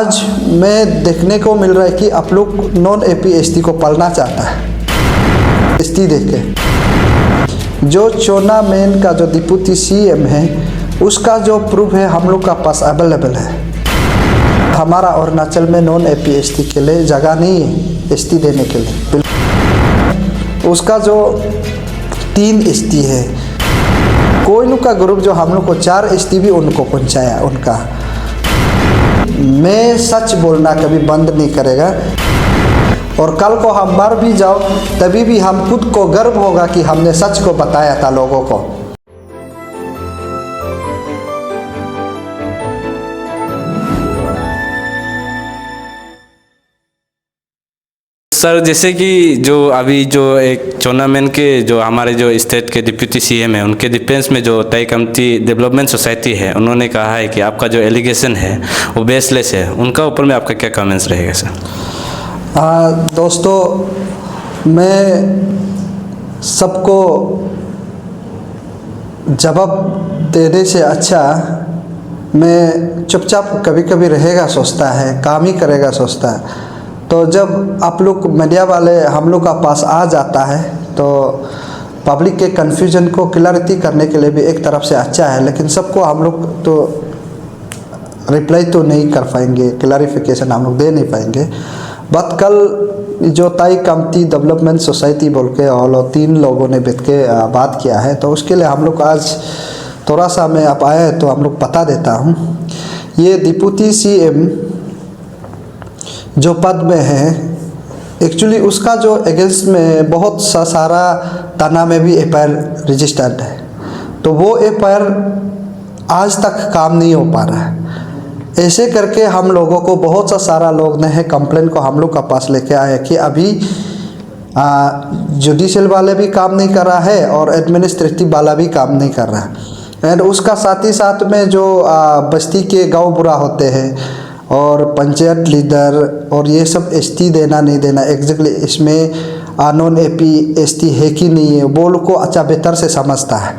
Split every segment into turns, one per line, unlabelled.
आज मैं देखने को मिल रहा है कि आप लोग नॉन एपी एसटी को पालना चाहता है। एसटी देख के जो चोना मेन का जो डिप्टी सीएम है उसका जो प्रूफ है हम लोग का पास अवेलेबल है। हमारा अरुणाचल में नॉन एपी एसटी के लिए जगह नहीं है एसटी देने के लिए। उसका जो 3 एसटी है, कोई लोग का ग्रुप जो हम लोग को 4 एसटी भी उनको पहुंचाया उनका। मैं सच बोलना कभी बंद नहीं करेगा और कल को हम मर भी जाओ तभी भी हम खुद को गर्व होगा कि हमने सच को बताया था लोगों को।
सर, जैसे कि जो अभी जो एक चोना मेन के जो हमारे जो स्टेट के डिप्टी सीएम है उनके डिफेंस में जो ताई कमती डेवलपमेंट सोसाइटी है उन्होंने कहा है कि आपका जो एलिगेशन है वो बेसलेस है। उनका ऊपर में आपका क्या कमेंट्स रहेगा सर?
दोस्तों, मैं सबको जवाब देने से अच्छा मैं चुपचाप कभी कभी रहेगा सोचता है, काम ही करेगा सोचता है। तो जब आप लोग मीडिया वाले हम लोग का पास आ जाता है तो पब्लिक के कन्फ्यूजन को क्लैरिटी करने के लिए भी एक तरफ से अच्छा है, लेकिन सबको हम लोग तो रिप्लाई तो नहीं कर पाएंगे, क्लैरिफिकेशन हम लोग दे नहीं पाएंगे। बट कल जो ताई कमती डेवलपमेंट सोसाइटी बोल के और 3 लोगों ने बैठ के बात किया है, तो उसके लिए हम लोग आज थोड़ा सा मैं आप आया है तो हम लोग बता देता हूँ। ये डिप्टी सीएम जो पद में है, एक्चुअली उसका जो अगेंस्ट में बहुत सारा थाना में भी एफआईआर रजिस्टर्ड है, तो वो एफआईआर आज तक काम नहीं हो पा रहा है। ऐसे करके हम लोगों को बहुत सारा लोग ने है कंप्लेन को हम लोग का पास लेके आए कि अभी जुडिशियल वाले भी काम नहीं कर रहा है और एडमिनिस्ट्रेटिव वाला भी काम नहीं कर रहा है। एंड उसका साथ ही साथ में जो बस्ती के गांव बुरा होते हैं और पंचायत लीडर और ये सब एसटी देना नहीं देना, एग्जैक्टली इसमें नॉन एपी एसटी है कि नहीं है वो लोग को अच्छा बेहतर से समझता है।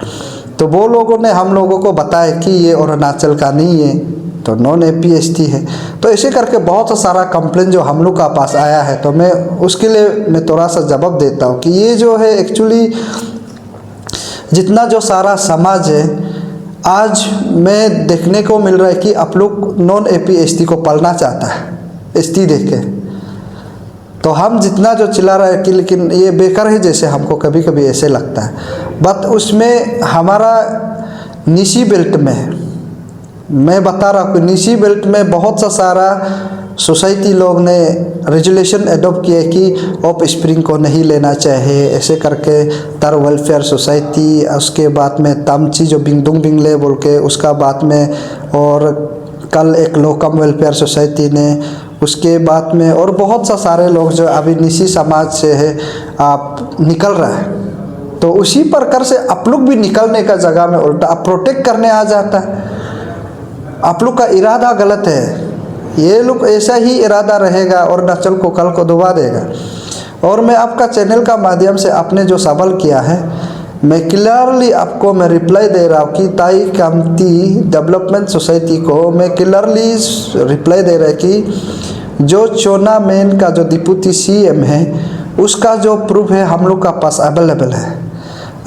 तो वो लोगों ने हम लोगों को बताया कि ये अरुणाचल का नहीं है तो नॉन एपी एसटी है। तो ऐसे करके बहुत सारा कंप्लेन जो हम लोग का पास आया है, तो मैं उसके लिए मैं थोड़ा सा जवाब देता हूँ कि ये जो है एक्चुअली जितना जो सारा समाज है, आज मैं देखने को मिल रहा है कि आप लोग नॉन एपी एसटी को पालना चाहता है एसटी देख के। तो हम जितना जो चिल्ला रहा है कि लेकिन ये बेकार है जैसे हमको कभी कभी ऐसे लगता है। बट उसमें हमारा निशी बेल्ट में है, मैं बता रहा हूँ कि निशी बेल्ट में बहुत सा सारा सोसाइटी लोग ने रेजुलेशन एडॉप्ट किए कि ऑफ स्प्रिंग को नहीं लेना चाहिए, ऐसे करके तर वेलफेयर सोसाइटी, उसके बाद में तमची जो बिंगदुंग बिंगले बोल के उसका बाद में, और कल एक लोकम वेलफेयर सोसाइटी ने, उसके बाद में और बहुत सा सारे लोग जो अभी निशी समाज से है आप निकल रहा है। तो उसी प्रकार से आप लोग भी निकलने का जगह में उल्टा आप प्रोटेक्ट करने आ जाता है। आप लोग का इरादा गलत है, ये लोग ऐसा ही इरादा रहेगा और अरुणाचल को कल को डुबा देगा। और मैं आपका चैनल का माध्यम से आपने जो सवाल किया है, मैं क्लियरली आपको मैं रिप्लाई दे रहा हूँ कि ताई कमती डेवलपमेंट सोसाइटी को मैं क्लियरली रिप्लाई दे रहा है कि जो चोना मेन का जो डिप्टी सीएम है उसका जो प्रूफ है हम लोग का पास अवेलेबल है।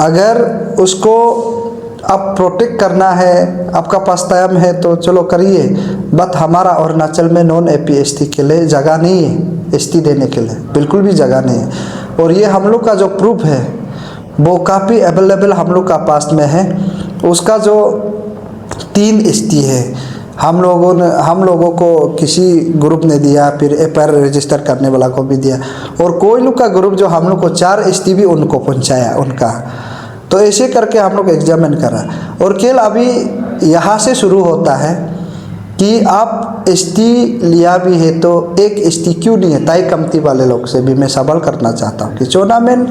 अगर उसको आप प्रोटेक्ट करना है, आपका पास टाइम है तो चलो करिए। बट हमारा अरुणाचल में नॉन एपी एसटी के लिए जगह नहीं है, एसटी देने के लिए बिल्कुल भी जगह नहीं है। और ये हम लोग का जो प्रूफ है वो काफ़ी अवेलेबल हम लोग का पास में है। उसका जो 3 एसटी है, हम लोगों को किसी ग्रुप ने दिया, फिर एफआईआर रजिस्टर करने वाला को भी दिया, और कोई लोग का ग्रुप जो हम लोग को 4 एसटी भी उनको पहुँचाया उनका। तो ऐसे करके हम लोग एग्जामिन करा। और खेल अभी यहाँ से शुरू होता है कि आप एसटी लिया भी है तो एक एसटी क्यों नहीं है? ताई कमती वाले लोग से भी मैं सवाल करना चाहता हूँ कि चोना मेन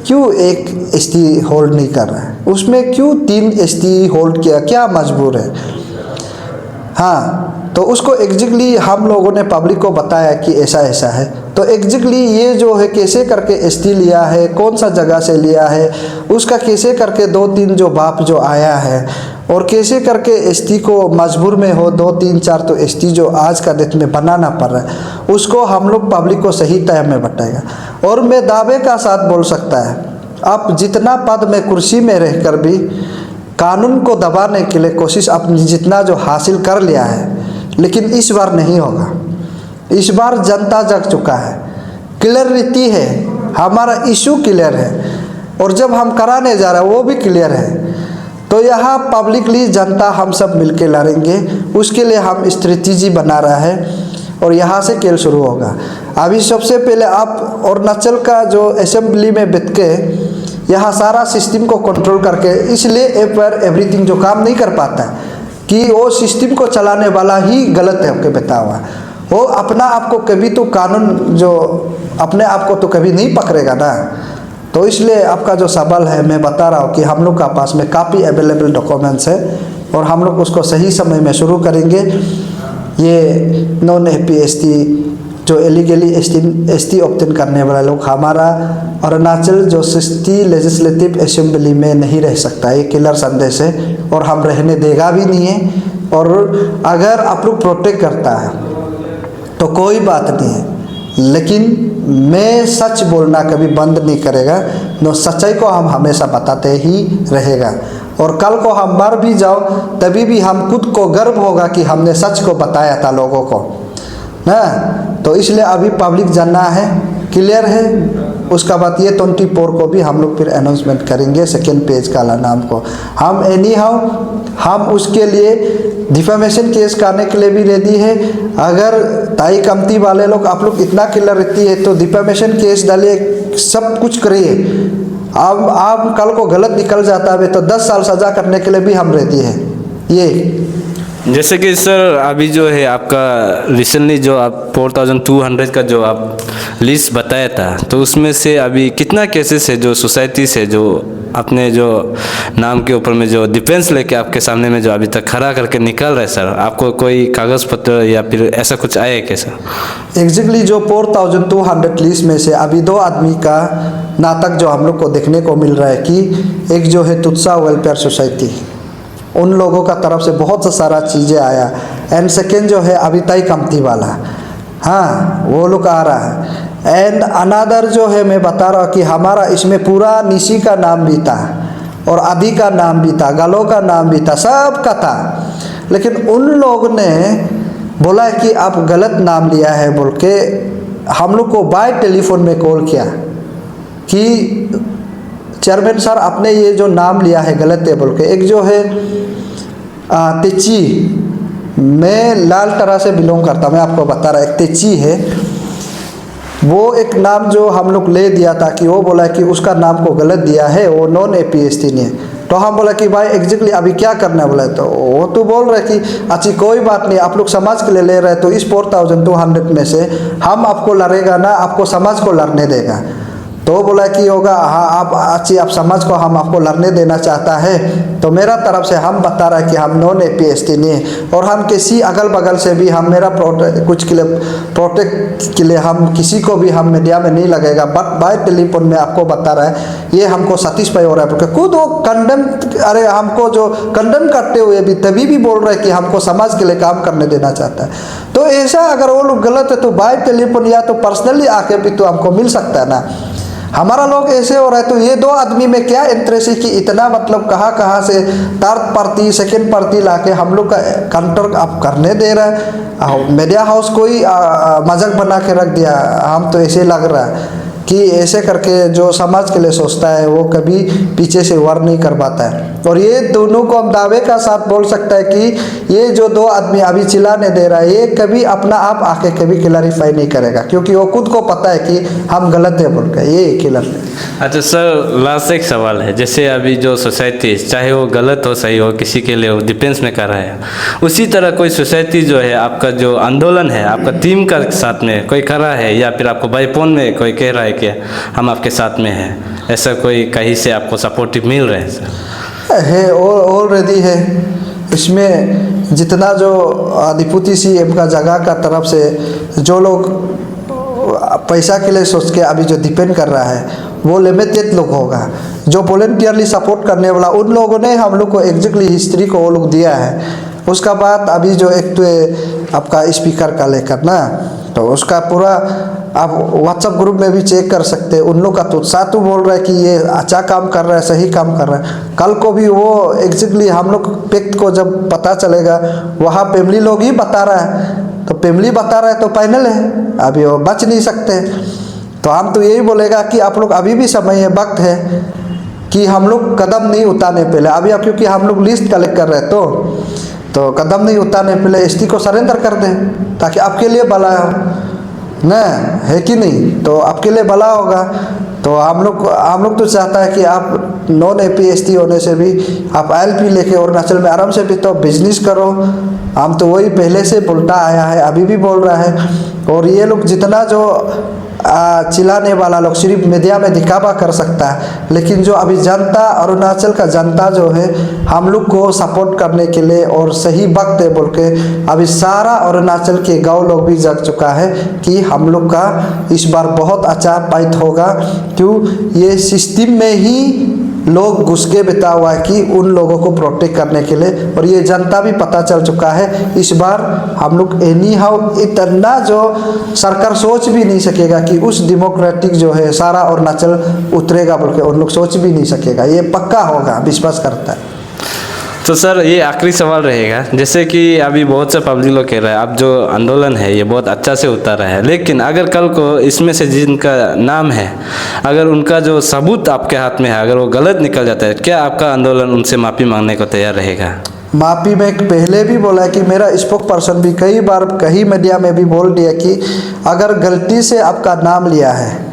क्यों एक एसटी होल्ड नहीं कर रहा है, उसमें क्यों 3 एसटी होल्ड किया, क्या मजबूर है? हाँ, तो उसको एग्जैक्टली हम लोगों ने पब्लिक को बताया कि ऐसा ऐसा है। तो एग्जैक्टली ये जो है कैसे करके एसटी लिया है, कौन सा जगह से लिया है, उसका कैसे करके 2-3 जो बाप जो आया है और कैसे करके एसटी को मजबूर में हो 2 3 4 तो एसटी जो आज का डेट में बनाना पड़ रहा है उसको हम लोग पब्लिक को सही टाइम में बताएगा। और मैं दावे का साथ बोल सकता है आप जितना पद में कुर्सी में रहकर भी कानून को दबाने के लिए कोशिश अपनी जितना जो हासिल कर लिया है, लेकिन इस बार नहीं होगा। इस बार जनता जग चुका है, क्लियरिटी है, हमारा इशू क्लियर है और जब हम कराने जा रहे हैं वो भी क्लियर है। तो यहाँ पब्लिकली जनता हम सब मिलके लड़ेंगे, उसके लिए हम स्ट्रेटजी बना रहा है और यहाँ से खेल शुरू होगा। अभी सबसे पहले आप अरुणाचल का जो असेंबली में बैठ के यहाँ सारा सिस्टम को कंट्रोल करके, इसलिए एवरीथिंग जो काम नहीं कर पाता कि वो सिस्टम को चलाने वाला ही गलत है, आपके बता हुआ वो अपना आपको कभी तो कानून जो अपने आप को तो कभी नहीं पकड़ेगा ना। तो इसलिए आपका जो सवाल है मैं बता रहा हूँ कि हम लोग का पास में काफ़ी अवेलेबल डॉक्यूमेंट्स है और हम लोग उसको सही समय में शुरू करेंगे। ये नॉन एपीएसटी जो एलिगली एसटी ऑब्टेन करने वाला लोग, हमारा अरुणाचल जो 60 लेजिस्लेटिव असेंबली में नहीं रह सकता, ये क्लियर संदेश है और हम रहने देगा भी नहीं है। और अगर आप लोग प्रोटेक्ट करता है तो कोई बात नहीं है, लेकिन मैं सच बोलना कभी बंद नहीं करेगा। नो, सच्चाई को हम हमेशा बताते ही रहेगा और कल को हम मर भी जाओ तभी भी हम खुद को गर्व होगा कि हमने सच को बताया था लोगों को ना। तो इसलिए अभी पब्लिक जानना है, क्लियर है। उसका बाद ये 24 को भी हम लोग फिर अनाउंसमेंट करेंगे सेकेंड पेज काला नाम को। हम एनी हाउ हम उसके लिए डिफेमेशन केस करने के लिए भी रेडी है। अगर ताई कमती वाले लोग आप लोग इतना क्लियर रहती है तो डिफेमेशन केस डालिए, सब कुछ करिए। अब आप कल को गलत निकल जाता है तो 10 साल सजा करने के लिए भी हम रेडी है। ये
जैसे कि सर अभी जो है आपका रिसेंटली जो आप 4200 का जो आप लिस्ट बताया था, तो उसमें से अभी कितना केसेस है जो सोसाइटी से जो अपने जो नाम के ऊपर में जो डिफेंस लेके आपके सामने में जो अभी तक खड़ा करके निकाल रहा है सर? आपको कोई कागज़ पत्र या फिर ऐसा कुछ आया है क्या सर?
एग्जैक्टली जो 4200 लिस्ट में से अभी 2 आदमी का नाटक जो हम लोग को देखने को मिल रहा है कि एक जो है तुत्सा वेलफेयर सोसाइटी, उन लोगों का तरफ से बहुत सारा चीज़ें आया। एंड सेकेंड जो है अभी ताई कमती वाला, हाँ वो लोग आ रहा है। एंड अनादर जो है मैं बता रहा हूँ कि हमारा इसमें पूरा निशी का नाम भी था और आदि का नाम भी था, गलो का नाम भी था, सब का था। लेकिन उन लोग ने बोला कि आप गलत नाम लिया है बोल के हम लोग को बाय टेलीफोन में कॉल किया कि चेयरमैन सर आपने ये जो नाम लिया है गलत है बोल के। एक जो है तेची, मैं लाल टरा से बिलोंग करता, मैं आपको बता रहा, एक तेची है, वो एक नाम जो हम लोग ले दिया था कि वो बोला कि उसका नाम को गलत दिया है, वो नॉन एपीएसटी ने। तो हम बोला कि भाई एग्जैक्टली अभी क्या करना है, बोला तो वो तो बोल रहे कि अच्छी कोई बात नहीं, आप लोग समाज के लिए ले रहे तो इस 4200 में से हम आपको लड़ेगा ना, आपको समाज को लड़ने देगा। तो बोला कि होगा हाँ आप अच्छी आप समाज को हम आपको लड़ने देना चाहता है। तो मेरा तरफ से हम बता रहा है कि हम नॉन एपीएसटी नहीं और हम किसी अगल बगल से भी हम मेरा कुछ के लिए प्रोटेक्ट के लिए हम किसी को भी हम मीडिया में नहीं लगेगा। बट बाय टेलीफोन में आपको बता रहा है ये हमको सैटिस्फाई हो रहा है क्योंकि खुद वो कंडेम, अरे हमको जो कंडेम करते हुए भी तभी भी बोल रहे हैं कि हमको समाज के लिए काम करने देना चाहता है। तो ऐसा अगर वो लोग गलत है तो बाय टेलीफोन या तो पर्सनली आके भी तो हमको मिल सकता है ना। हमारा लोग ऐसे हो रहा है तो ये 2 आदमी में क्या इंटरेस्ट है कि इतना मतलब कहाँ से थर्ड पार्टी सेकेंड पार्टी लाके हम लोग का काउंटर आप करने दे रहा है। मीडिया हाउस कोई मजाक बना के रख दिया। हम तो ऐसे लग रहा है कि ऐसे करके जो समाज के लिए सोचता है वो कभी पीछे से वार नहीं कर पाता है। और ये दोनों को हम दावे का साथ बोल सकता है कि ये जो 2 आदमी अभी चिल्लाने दे रहा है ये कभी अपना आप आके कभी क्लैरिफाई नहीं करेगा क्योंकि वो खुद को पता है कि हम गलत है बोल कर, ये क्लियर।
अच्छा सर, लास्ट एक सवाल है, जैसे अभी जो सोसाइटी चाहे वो गलत हो सही हो किसी के लिए वो डिफेंस में कर रहा है, उसी तरह कोई सोसाइटी जो है आपका जो आंदोलन है आपका टीम का साथ में कोई कर रहा है या फिर आपको बाई फोन में कोई कह रहा है कि हम आपके साथ में हैं, ऐसा कोई कहीं से आपको सपोर्टिव मिल रहा है सर?
है ऑलरेडी है। इसमें जितना जो डिप्टी सीएम का जगह का तरफ से जो लोग पैसा के लिए सोच के अभी जो डिपेंड कर रहा है वो लिमिटेड लोग होगा। जो वॉलंटियरली सपोर्ट करने वाला उन लोगों ने हम लोग को एग्जैक्टली हिस्ट्री को वो लोग दिया है। उसका बाद अभी जो एक तो आपका स्पीकर का लेकर ना, तो उसका पूरा आप व्हाट्सएप ग्रुप में भी चेक कर सकते हैं। उन लोग का तो सातु बोल रहा है कि ये अच्छा काम कर रहा है, सही काम कर रहा है। कल को भी वो एग्जैक्टली हम लोग पैक्ट को जब पता चलेगा वहाँ फैमिली लोग ही बता रहा है, तो फैमिली बता रहा है तो फाइनल है, अभी वो बच नहीं सकते। तो हम तो यही बोलेगा कि आप लोग अभी भी समय है, वक्त है कि हम लोग कदम नहीं उठाने पहले अभी, अब क्योंकि हम लोग लिस्ट कलेक्ट कर रहे हैं तो कदम नहीं उठाने पहले एसटी को सरेंडर कर दें ताकि आपके लिए भला हो ना, है कि नहीं? तो आपके लिए भला होगा। तो हम लोग तो चाहता है कि आप नॉन एपी एसटी होने से भी आप ILP लेके अरुणाचल में आराम से भी तो बिजनेस करो। हम तो वही पहले से बोलता आया है, अभी भी बोल रहा है। और ये लोग जितना जो चिल्लाने वाला लोग सिर्फ मीडिया में दिखावा कर सकता है, लेकिन जो अभी जनता, अरुणाचल का जनता जो है हम लोग को सपोर्ट करने के लिए और सही वक्त है बोल के अभी सारा अरुणाचल के गांव लोग भी जग चुका है कि हम लोग का इस बार बहुत अच्छा फाइट होगा। क्यों? ये सिस्टम में ही लोग घुस के बिता हुआ है कि उन लोगों को प्रोटेक्ट करने के लिए, और ये जनता भी पता चल चुका है। इस बार हम लोग एनी हाउ इतना जो सरकार सोच भी नहीं सकेगा कि उस डेमोक्रेटिक जो है सारा अरुणाचल उतरेगा बोल के उन लोग सोच भी नहीं सकेगा, ये पक्का होगा, विश्वास करता है।
तो सर ये आखिरी सवाल रहेगा, जैसे कि अभी बहुत से पब्लिक लोग कह रहे हैं अब जो आंदोलन है ये बहुत अच्छा से उतारा है, लेकिन अगर कल को इसमें से जिनका नाम है अगर उनका जो सबूत आपके हाथ में है अगर वो गलत निकल जाता है, क्या आपका आंदोलन उनसे माफ़ी मांगने को तैयार रहेगा?
माफ़ी में पहले भी बोला है कि मेरा स्पोक पर्सन भी कई बार कई मीडिया में भी बोल दिया कि अगर गलती से आपका नाम लिया है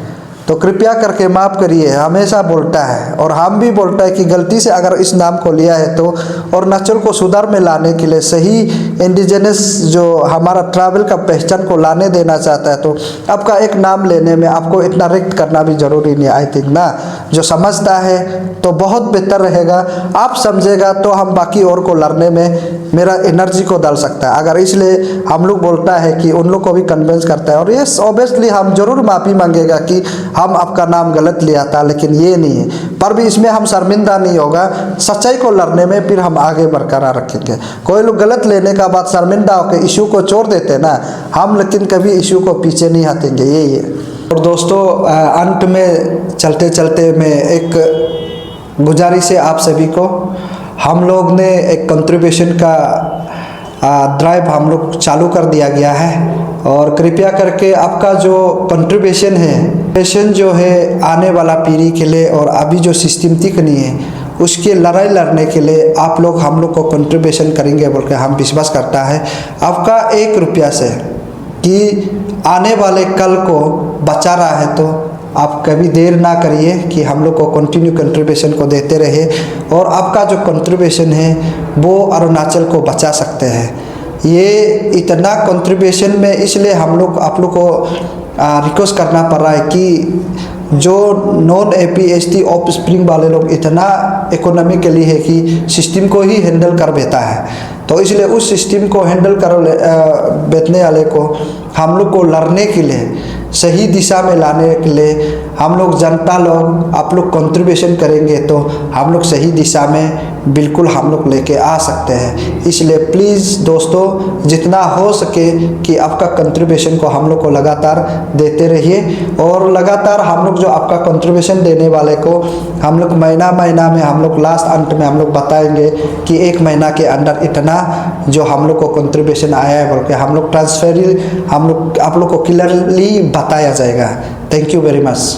तो कृपया करके माफ़ करिए, हमेशा बोलता है। और हम भी बोलता है कि गलती से अगर इस नाम को लिया है तो अरुणाचल को सुधार में लाने के लिए सही इंडिजिनस जो हमारा ट्रैवल का पहचान को लाने देना चाहता है, तो आपका एक नाम लेने में आपको इतना रिक्त करना भी ज़रूरी नहीं। आई थिंक ना, जो समझता है तो बहुत बेहतर रहेगा। आप समझेगा तो हम बाकी और को लड़ने में मेरा एनर्जी को डाल सकता है। अगर इसलिए हम लोग बोलता है कि उन लोग को भी कन्विंस करता है। और ये ऑब्वियसली हम जरूर माफ़ी मांगेगा कि हम आपका नाम गलत लिया था, लेकिन ये नहीं है, पर भी इसमें हम शर्मिंदा नहीं होगा। सच्चाई को लड़ने में फिर हम आगे बरकरार रखेंगे। कोई लोग गलत लेने का बाद शर्मिंदा होकर इशू को छोड़ देते हैं ना, हम लेकिन कभी इशू को पीछे नहीं हटेंगे, यही है। और दोस्तों अंत में चलते चलते मैं एक गुजारिश है आप सभी को, हम लोग ने एक कंट्रीब्यूशन का ड्राइव हम लोग चालू कर दिया गया है, और कृपया करके आपका जो कंट्रीब्यूशन है पेशेंट जो है आने वाला पीढ़ी के लिए और अभी जो सिस्टमेटिक नहीं है उसके लड़ाई लड़ने के लिए आप लोग हम लोग को कंट्रीब्यूशन करेंगे बोल के हम विश्वास करता है। आपका 1 रुपया से कि आने वाले कल को बचा रहा है, तो आप कभी देर ना करिए कि हम लोग को कंटिन्यू कंट्रीब्यूशन को देते रहे, और आपका जो कंट्रीब्यूशन है वो अरुणाचल को बचा सकते हैं। ये इतना कंट्रीब्यूशन में इसलिए हम लोग आप लोग को रिक्वेस्ट करना पड़ रहा है कि जो non AP ST of spring वाले लोग इतना इकोनॉमिकली है कि सिस्टम को ही हैंडल कर देता है, तो इसलिए उस सिस्टम को हैंडल कर बैठने वाले को हम लोग को लड़ने के लिए सही दिशा में लाने के लिए हम लोग जनता लोग आप लोग कंट्रीब्यूशन करेंगे तो हम लोग सही दिशा में बिल्कुल हम लोग लेके आ सकते हैं। इसलिए प्लीज़ दोस्तों जितना हो सके कि आपका कंट्रीब्यूशन को हम लोग को लगातार देते रहिए, और लगातार हम लोग जो आपका कंट्रीब्यूशन देने वाले को हम लोग महीना में हम लोग लास्ट अंत में हम लोग बताएंगे कि 1 महीना के अंदर इतना जो हम लोग को कंट्रीब्यूशन आया है बोल के हम लोग ट्रांसफर हम लोग आप लोग को क्लियरली बताया जाएगा। Thank you very much.